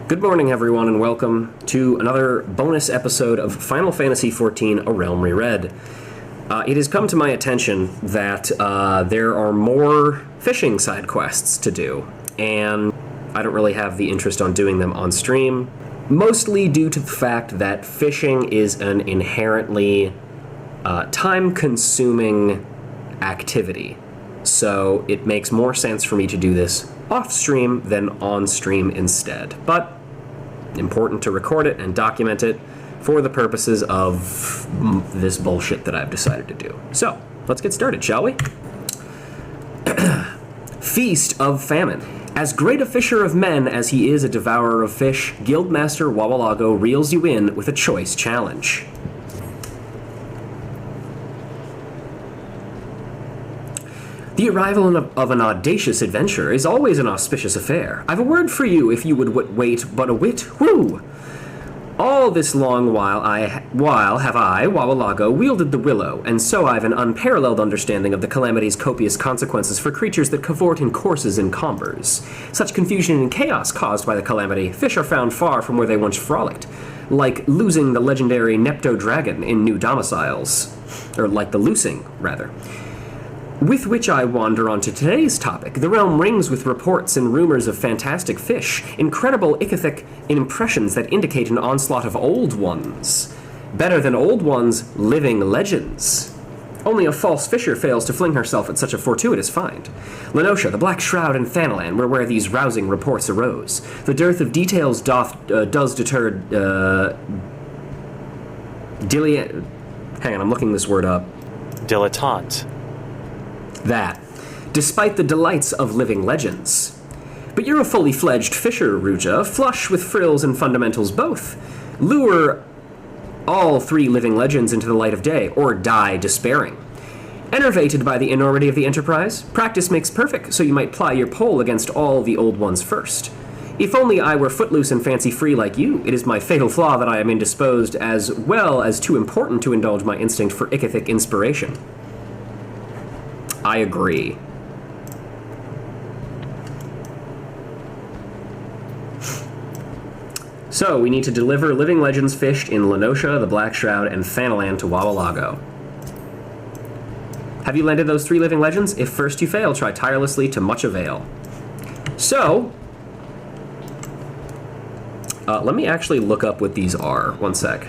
Good morning, everyone, and welcome to another bonus episode of Final Fantasy XIV: A Realm Reread. It has come to my attention that there are more fishing side quests to do, and I don't really have the interest on doing them on stream, mostly due to the fact that fishing is an inherently time-consuming activity. So it makes more sense for me to do this off-stream than on-stream instead. But important to record it and document it for the purposes of this bullshit that I've decided to do. So, let's get started, shall we? Feast of Famine. As great a fisher of men as he is a devourer of fish, Guildmaster Wawalago reels you in with a choice challenge. The arrival of an audacious adventure is always an auspicious affair. I've a word for you if you would wait but a whit. Whoo! All this long while have I, Wawalago, wielded the willow, and so I've an unparalleled understanding of the calamity's copious consequences for creatures that cavort in courses and combers. Such confusion and chaos caused by the calamity, fish are found far from where they once frolicked, like losing the legendary Nepto dragon in new domiciles, or like the loosing, rather. With which I wander on to today's topic. The realm rings with reports and rumors of fantastic fish, incredible ichthytic impressions that indicate an onslaught of old ones. Better than old ones, living legends. Only a false fisher fails to fling herself at such a fortuitous find. Lenosha, the Black Shroud, and Thanalan were where these rousing reports arose. The dearth of details does deter hang on, I'm looking this word up. Dilettante. That, despite the delights of living legends. But you're a fully fledged fisher, Ruja, flush with frills and fundamentals both. Lure all three living legends into the light of day, or die despairing. Enervated by the enormity of the enterprise, practice makes perfect, so you might ply your pole against all the old ones first. If only I were footloose and fancy-free like you, it is my fatal flaw that I am indisposed as well as too important to indulge my instinct for ichthytic inspiration. I agree. So, we need to deliver living legends fished in Lenosha, the Black Shroud, and Thanalan to Wawalago. Have you landed those three living legends? If first you fail, try tirelessly to much avail. So, let me actually look up what these are. One sec.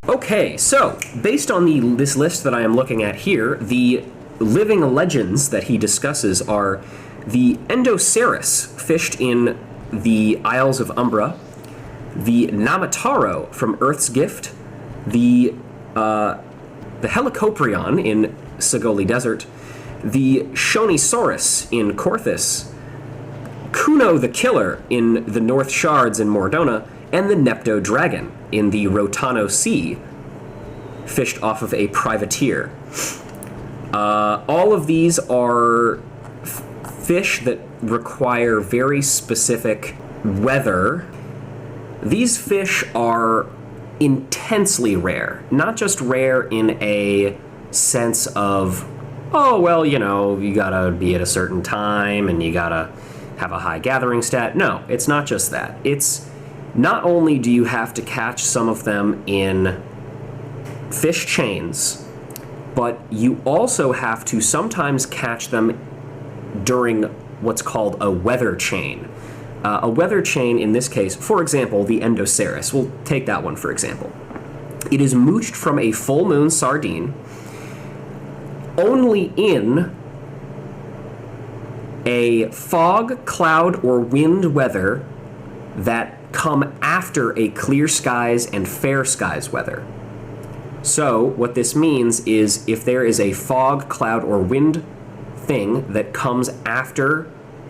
Okay, so, based on this list that I am looking at here, the living legends that he discusses are the Endoceras, fished in the Isles of Umbra, the Namataro from Earth's Gift, the Helicoprion in Sagoli Desert, the Shonisaurus in Korthus, Kuno the Killer in the North Shards in Mordona, and the Nepto Dragon in the Rotano Sea, fished off of a privateer. All of these are fish that require very specific weather. These fish are intensely rare, not just rare in a sense of, oh, well, you know, you gotta be at a certain time and you gotta have a high gathering stat. No, it's not just that. It's not only do you have to catch some of them in fish chains, but you also have to sometimes catch them during what's called a weather chain. A weather chain, in this case, for example, the Endoceras. We'll take that one for example. It is mooched from a full moon sardine only in a fog, cloud, or wind weather that come after a clear skies and fair skies weather. So what this means is if there is a fog, cloud, or wind thing that comes after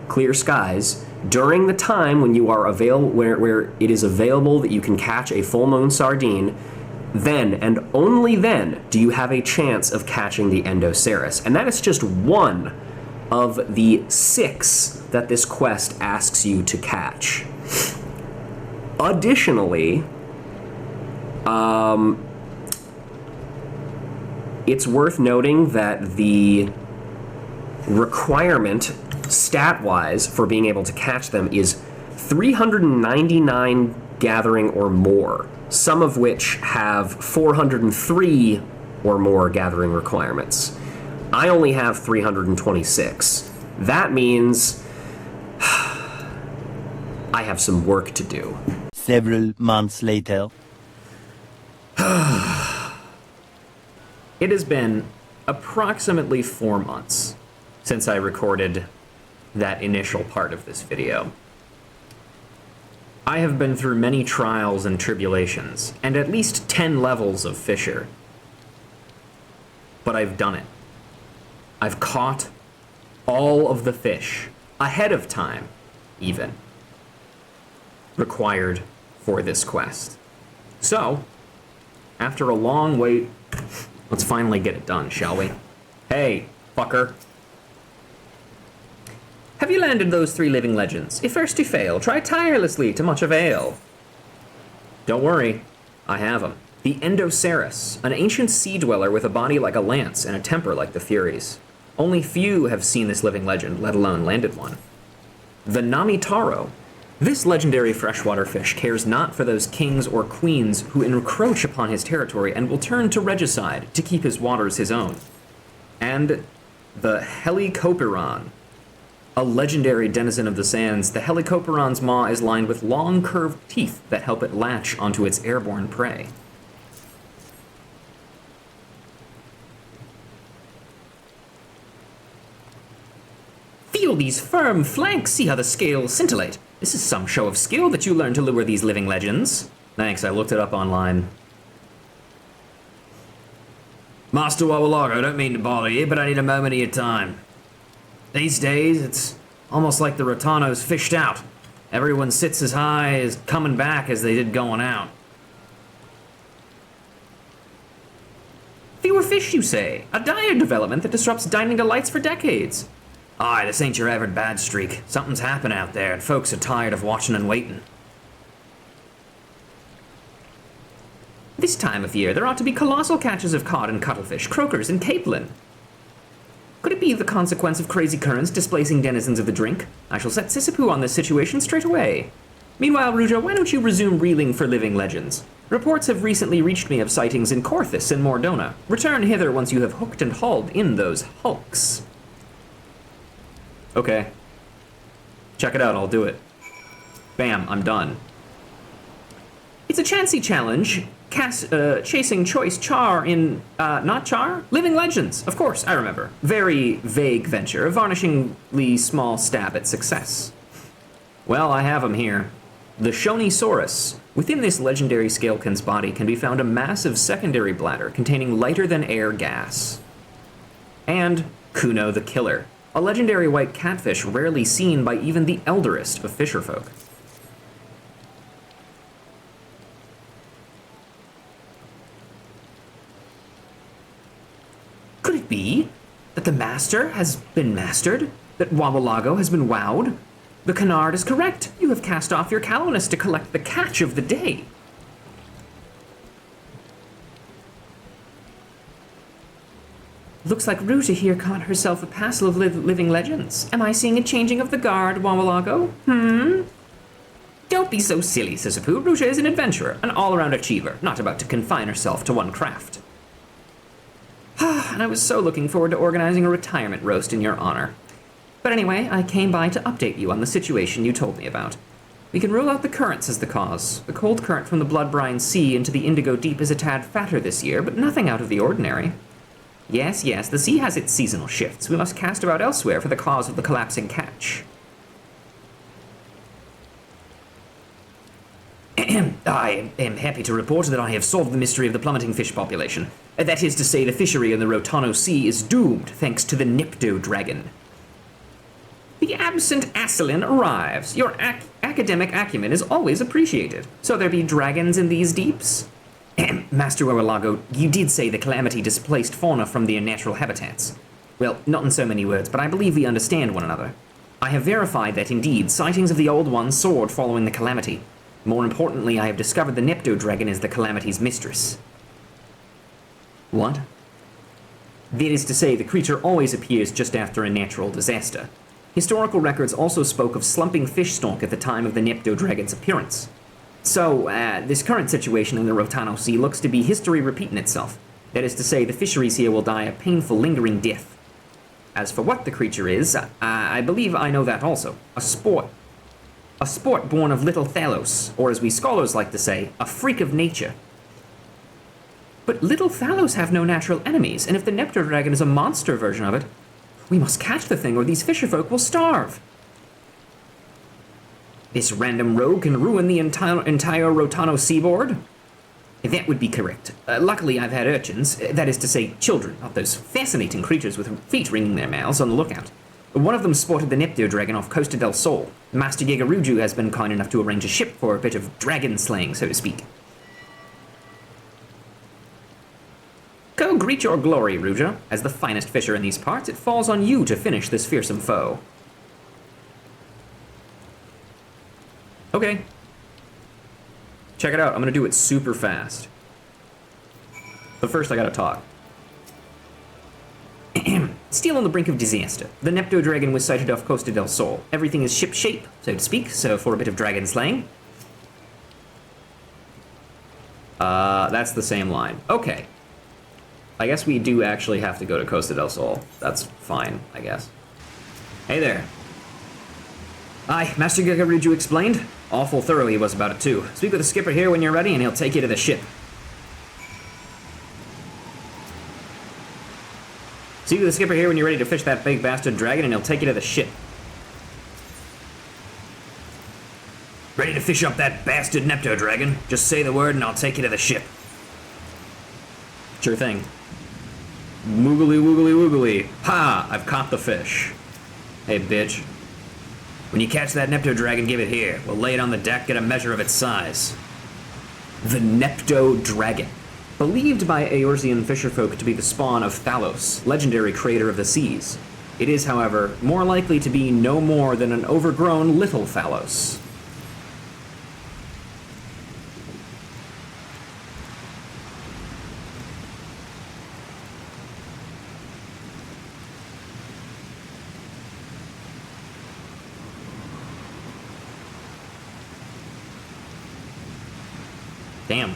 clear skies during the time when you are where it is available that you can catch a full moon sardine, then and only then do you have a chance of catching the Endoceras. And that is just one of the 6 that this quest asks you to catch. Additionally, it's worth noting that the requirement, stat-wise, for being able to catch them is 399 gathering or more, some of which have 403 or more gathering requirements. I only have 326. That means I have some work to do. Several months later. It has been approximately 4 months since I recorded that initial part of this video. I have been through many trials and tribulations, and at least 10 levels of Fisher. But I've done it. I've caught all of the fish, ahead of time, even, required for this quest. So, after a long wait, let's finally get it done, shall we? Hey, fucker. Have you landed those 3 living legends? If first you fail, try tirelessly to much avail. Don't worry, I have them. The Endocerus, an ancient sea dweller with a body like a lance and a temper like the Furies. Only few have seen this living legend, let alone landed one. The Namitaro. This legendary freshwater fish cares not for those kings or queens who encroach upon his territory and will turn to regicide to keep his waters his own. And the Helicoperon. A legendary denizen of the sands, the Helicoperon's maw is lined with long curved teeth that help it latch onto its airborne prey. Feel these firm flanks, see how the scales scintillate. This is some show of skill that you learn to lure these living legends. Thanks, I looked it up online. Master Wawalago, I don't mean to bother you, but I need a moment of your time. These days, it's almost like the Rotano's fished out. Everyone sits as high as coming back as they did going out. Fewer fish, you say? A dire development that disrupts dining delights for decades. Aye, this ain't your average bad streak. Something's happened out there, and folks are tired of watching and waiting. This time of year, there ought to be colossal catches of cod and cuttlefish, croakers, and capelin. Could it be the consequence of crazy currents displacing denizens of the drink? I shall set Sissipu on this situation straight away. Meanwhile, Ruja, why don't you resume reeling for living legends? Reports have recently reached me of sightings in Corthis and Mordona. Return hither once you have hooked and hauled in those hulks. Okay. Check it out, I'll do it. Bam, I'm done. It's a chancy challenge. Chasing choice char in, not char? Living Legends, of course, I remember. Very vague venture, a varnishingly small stab at success. Well, I have him here. The Shonisaurus. Within this legendary scalekin's body can be found a massive secondary bladder containing lighter-than-air gas. And Kuno the Killer, a legendary white catfish rarely seen by even the elderest of fisherfolk. Could it be that the master has been mastered? That Wawalago has been wowed? The canard is correct. You have cast off your callousness to collect the catch of the day. Looks like Ruta here caught herself a passel of living legends. Am I seeing a changing of the guard, Wawalago? Don't be so silly, Sissipu. Ruta is an adventurer, an all-around achiever, not about to confine herself to one craft. And I was so looking forward to organizing a retirement roast in your honor. But anyway, I came by to update you on the situation you told me about. We can rule out the currents as the cause. The cold current from the Blood-Brine Sea into the Indigo Deep is a tad fatter this year, but nothing out of the ordinary. Yes, the sea has its seasonal shifts. We must cast about elsewhere for the cause of the collapsing catch. I am happy to report that I have solved the mystery of the plummeting fish population. That is to say, the fishery in the Rotano Sea is doomed thanks to the Nipto dragon. The absent Asselin arrives. Your academic acumen is always appreciated. So there be dragons in these deeps? Master Wawalago, you did say the calamity displaced fauna from their natural habitats. Well, not in so many words, but I believe we understand one another. I have verified that indeed, sightings of the Old One soared following the calamity. More importantly, I have discovered the Nipto dragon is the calamity's mistress. What? That is to say, the creature always appears just after a natural disaster. Historical records also spoke of slumping fish stock at the time of the Nepto dragon's appearance. So, this current situation in the Rotano Sea looks to be history repeating itself. That is to say, the fisheries here will die a painful, lingering death. As for what the creature is, I believe I know that also. A sport. A sport born of little Thalos, or as we scholars like to say, a freak of nature. But little Thalos have no natural enemies, and if the Nepto dragon is a monster version of it, we must catch the thing or these fisherfolk will starve. This random rogue can ruin the entire Rotano seaboard? That would be correct. Luckily, I've had urchins, that is to say, children, not those fascinating creatures with feet ringing their mouths, on the lookout. One of them spotted the Nepto dragon off Costa del Sol. Master Yegaruju has been kind enough to arrange a ship for a bit of dragon slaying, so to speak. Go greet your glory, Ruja. As the finest fisher in these parts, it falls on you to finish this fearsome foe. Okay. Check it out, I'm gonna do it super fast. But first I gotta talk. Still on the brink of disaster. The Nepto dragon was sighted off Costa del Sol. Everything is ship-shape, so to speak, so for a bit of dragon slaying. That's the same line. Okay. I guess we do actually have to go to Costa del Sol. That's fine, I guess. Hey there. Aye, Master Yegaruju explained. Awful thorough he was about it too. Speak with the skipper here when you're ready and he'll take you to the ship. Speak with the skipper here when you're ready to fish that big bastard dragon and he'll take you to the ship. Ready to fish up that bastard Nepto dragon? Just say the word and I'll take you to the ship. Sure thing. Woogly woogly woogly. Ha! I've caught the fish. Hey, bitch. When you catch that Nepto dragon, give it here. We'll lay it on the deck, get a measure of its size. The Nepto dragon. Believed by Eorzean fisherfolk to be the spawn of Thalos, legendary creator of the seas. It is, however, more likely to be no more than an overgrown little Thalos. Damn.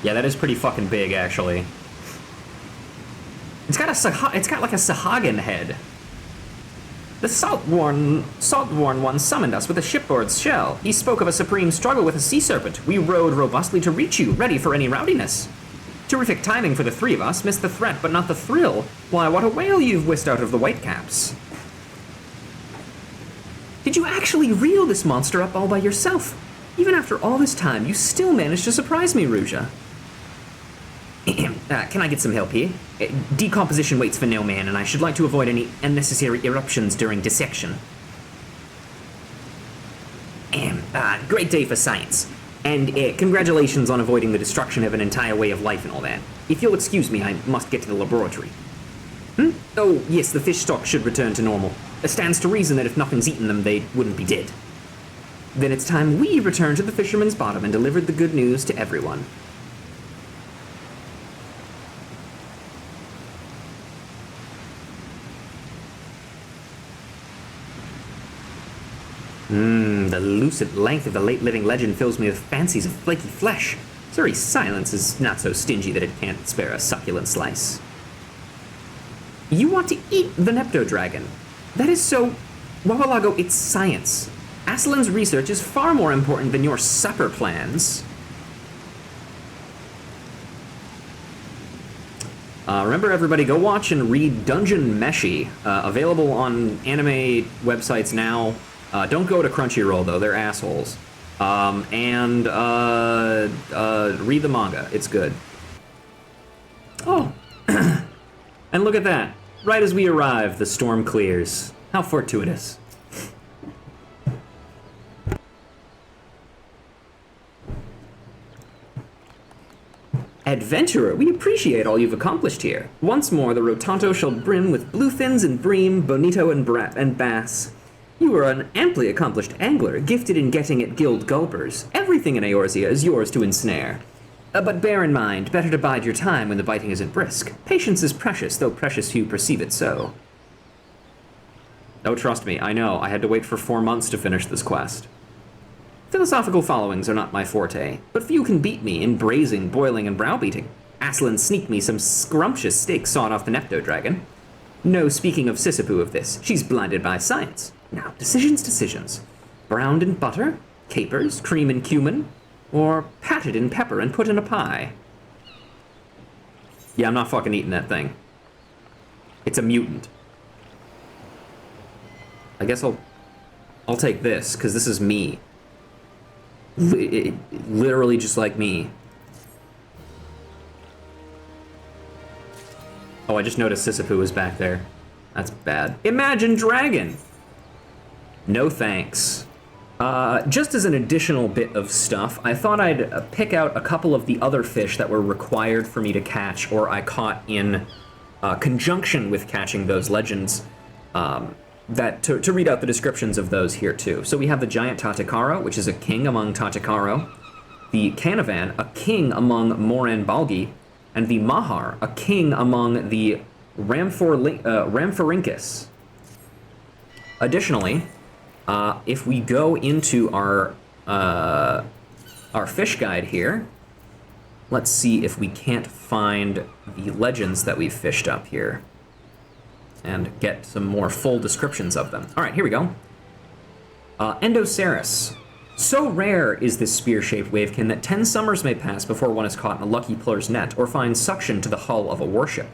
Yeah, that is pretty fucking big, actually. It's got like a Sahagin head. The Saltworn one summoned us with a shipboard's shell. He spoke of a supreme struggle with a sea serpent. We rowed robustly to reach you, ready for any rowdiness. Terrific timing for the three of us. Missed the threat, but not the thrill. Why, what a whale you've whisked out of the Whitecaps. Did you actually reel this monster up all by yourself? Even after all this time, you still managed to surprise me, Ruja. Can I get some help here? Decomposition waits for no man, and I should like to avoid any unnecessary eruptions during dissection. Great day for science. And congratulations on avoiding the destruction of an entire way of life and all that. If you'll excuse me, I must get to the laboratory. Oh, yes, the fish stock should return to normal. It stands to reason that if nothing's eaten them, they wouldn't be dead. Then it's time we return to the fisherman's bottom and delivered the good news to everyone. The lucid length of the late living legend fills me with fancies of flaky flesh. Suri's silence is not so stingy that it can't spare a succulent slice. You want to eat the Nepto dragon? That is so... Wawalago, it's science. Aslan's research is far more important than your supper plans. Remember, everybody, go watch and read Dungeon Meshi, available on anime websites now. Don't go to Crunchyroll, though. They're assholes. And read the manga. It's good. Oh. And look at that. Right as we arrive, the storm clears. How fortuitous. Adventurer, we appreciate all you've accomplished here. Once more, the Rotanto shall brim with bluefins and bream, bonito and bass. You are an amply accomplished angler, gifted in getting at gill gulpers. Everything in Eorzea is yours to ensnare. But bear in mind, better to bide your time when the biting isn't brisk. Patience is precious, though precious few perceive it so. Oh, trust me, I know. I had to wait for 4 months to finish this quest. Philosophical followings are not my forte, but few can beat me in braising, boiling, and browbeating. Aslan sneaked me some scrumptious steak sawed off the Nepto dragon. No speaking of Sisyphus of this. She's blinded by science. Now, decisions. Browned in butter, capers, cream and cumin, or patted in pepper and put in a pie. Yeah, I'm not fucking eating that thing. It's a mutant. I guess I'll take this, because this is me. Literally just like me. Oh, I just noticed Sisyphus was back there. That's bad. Imagine Dragon! No thanks. Just as an additional bit of stuff, I thought I'd pick out a couple of the other fish that were required for me to catch, or I caught in conjunction with catching those legends, to read out the descriptions of those here too. So we have the giant Tatakaro, which is a king among Tatakaro, the Canavan, a king among Moran Balgi, and the Mahar, a king among the Rhamphorhynchus. Additionally, if we go into our fish guide here, let's see if we can't find the legends that we've fished up here and get some more full descriptions of them. All right, here we go. Endoceras. So rare is this spear-shaped wavekin that 10 summers may pass before one is caught in a lucky puller's net or finds suction to the hull of a warship.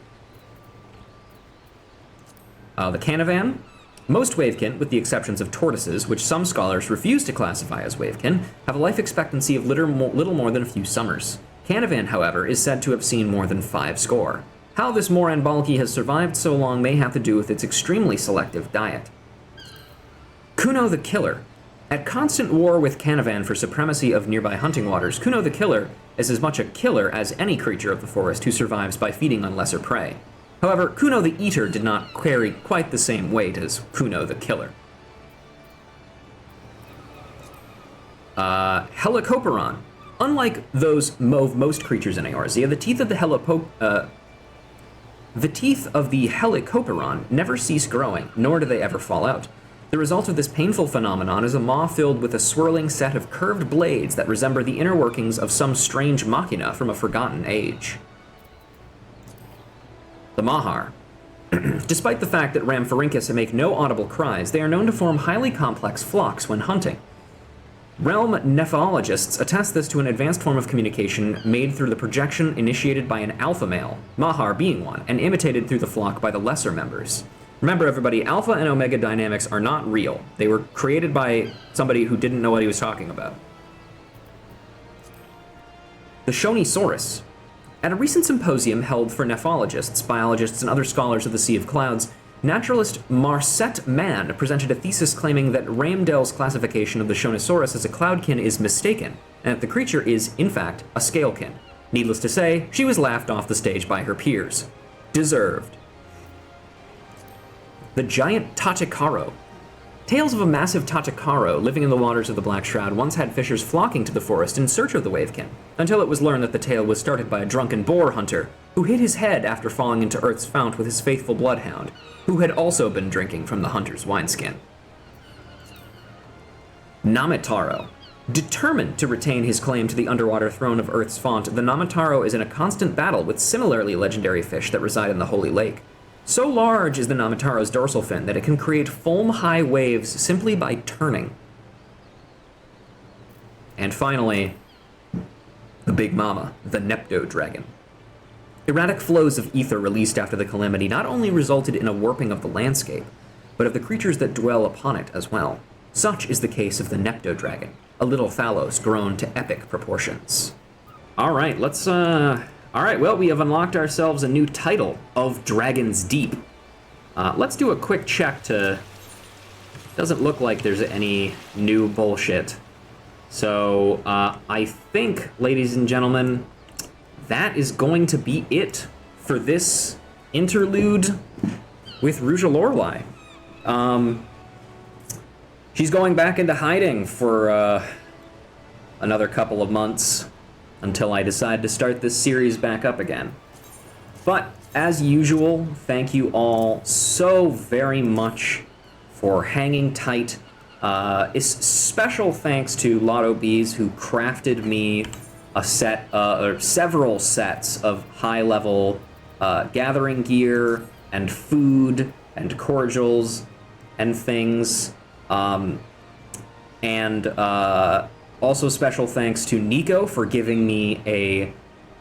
The Canavan. Most wavekin, with the exceptions of tortoises, which some scholars refuse to classify as wavekin, have a life expectancy of little more than a few summers. Canavan, however, is said to have seen more than 5 score. How this Moran Balgi has survived so long may have to do with its extremely selective diet. Kuno the Killer. At constant war with Canavan for supremacy of nearby hunting waters, Kuno the Killer is as much a killer as any creature of the forest who survives by feeding on lesser prey. However, Kuno the Eater did not carry quite the same weight as Kuno the Killer. Helicoperon. Unlike those of most creatures in Eorzea, the teeth of the Helicoperon never cease growing, nor do they ever fall out. The result of this painful phenomenon is a maw filled with a swirling set of curved blades that resemble the inner workings of some strange machina from a forgotten age. The Mahar. Despite the fact that Rhamphorhynchus make no audible cries, they are known to form highly complex flocks when hunting. Realm nephologists attest this to an advanced form of communication made through the projection initiated by an alpha male, Mahar being one, and imitated through the flock by the lesser members. Remember everybody, alpha and omega dynamics are not real. They were created by somebody who didn't know what he was talking about. The Shonisaurus. At a recent symposium held for nephologists, biologists, and other scholars of the Sea of Clouds, naturalist Marcet Mann presented a thesis claiming that Ramdel's classification of the Shonisaurus as a cloudkin is mistaken, and that the creature is, in fact, a scalekin. Needless to say, she was laughed off the stage by her peers. Deserved. The giant Tatakaro. Tales of a massive Tatakaro living in the waters of the Black Shroud once had fishers flocking to the forest in search of the wavekin, until it was learned that the tale was started by a drunken boar hunter who hit his head after falling into Earth's fount with his faithful bloodhound, who had also been drinking from the hunter's wineskin. Namitaro. Determined to retain his claim to the underwater throne of Earth's fount, the Namitaro is in a constant battle with similarly legendary fish that reside in the Holy Lake. So large is the Namitaro's dorsal fin that it can create foam-high waves simply by turning. And finally, the Big Mama, the Nepto dragon. Erratic flows of ether released after the calamity not only resulted in a warping of the landscape, but of the creatures that dwell upon it as well. Such is the case of the Nepto dragon, a little Thalos grown to epic proportions. All right, well, we have unlocked ourselves a new title of Dragon's Deep. Let's do a quick check to... Doesn't look like there's any new bullshit. So, I think, ladies and gentlemen, that is going to be it for this interlude with Ruja Lorelei. She's going back into hiding for another couple of months until I decide to start this series back up again. But, as usual, thank you all so very much for hanging tight. Is special thanks to Lotto Bees, who crafted me a set, or several sets of high-level gathering gear and food and cordials and things. And also special thanks to Nico for giving me a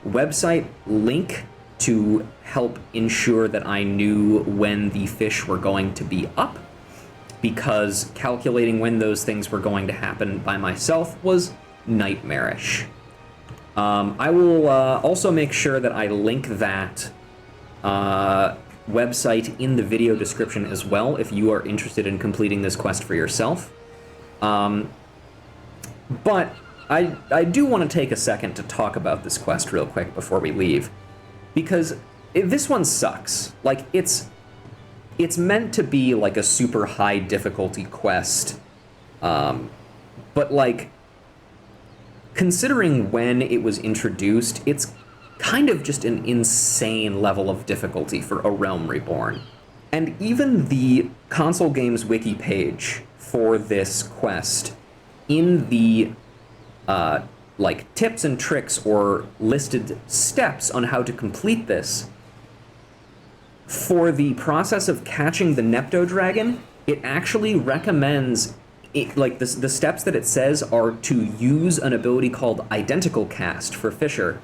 website link to help ensure that I knew when the fish were going to be up, because calculating when those things were going to happen by myself was nightmarish. I will also make sure that I link that website in the video description as well if you are interested in completing this quest for yourself. But I do want to take a second to talk about this quest real quick before we leave, because this one sucks. Like, it's meant to be like a super high difficulty quest, but like, considering when it was introduced, it's kind of just an insane level of difficulty for A Realm Reborn. And even the console games wiki page for this quest, in the like tips and tricks or listed steps on how to complete this, for the process of catching the Nepto Dragon, it actually recommends it, like the steps that it says are to use an ability called Identical Cast for Fisher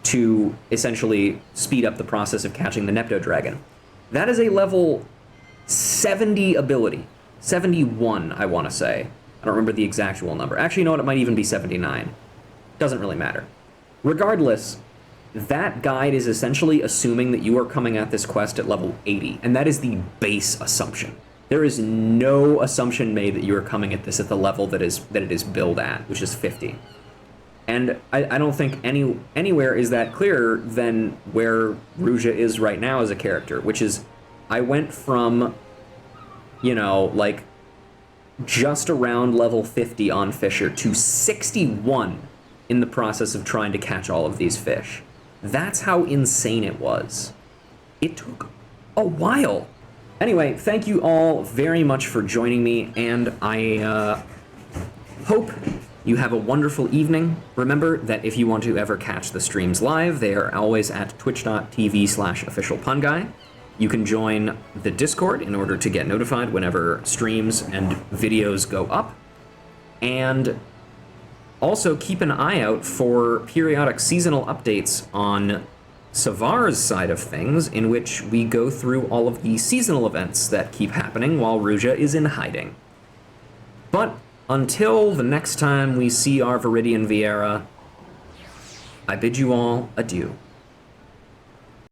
to essentially speed up the process of catching the Nepto Dragon. That is a level 70 ability. 71, I want to say. I don't remember the exact number. Actually, you know what? It might even be 79. Doesn't really matter. Regardless, that guide is essentially assuming that you are coming at this quest at level 80, and that is the base assumption. There is no assumption made that you are coming at this at the level that it is billed at, which is 50. And I don't think anywhere is that clearer than where Ruja is right now as a character, which is, I went from, you know, like, just around level 50 on Fisher to 61 in the process of trying to catch all of these fish. That's how insane it was. It took a while. Anyway, thank you all very much for joining me, and I hope you have a wonderful evening. Remember that if you want to ever catch the streams live, they are always at twitch.tv/officialpunguy. You can join the Discord in order to get notified whenever streams and videos go up. And also keep an eye out for periodic seasonal updates on Savar's side of things, in which we go through all of the seasonal events that keep happening while Ruja is in hiding. But until the next time we see our Viridian Viera, I bid you all adieu.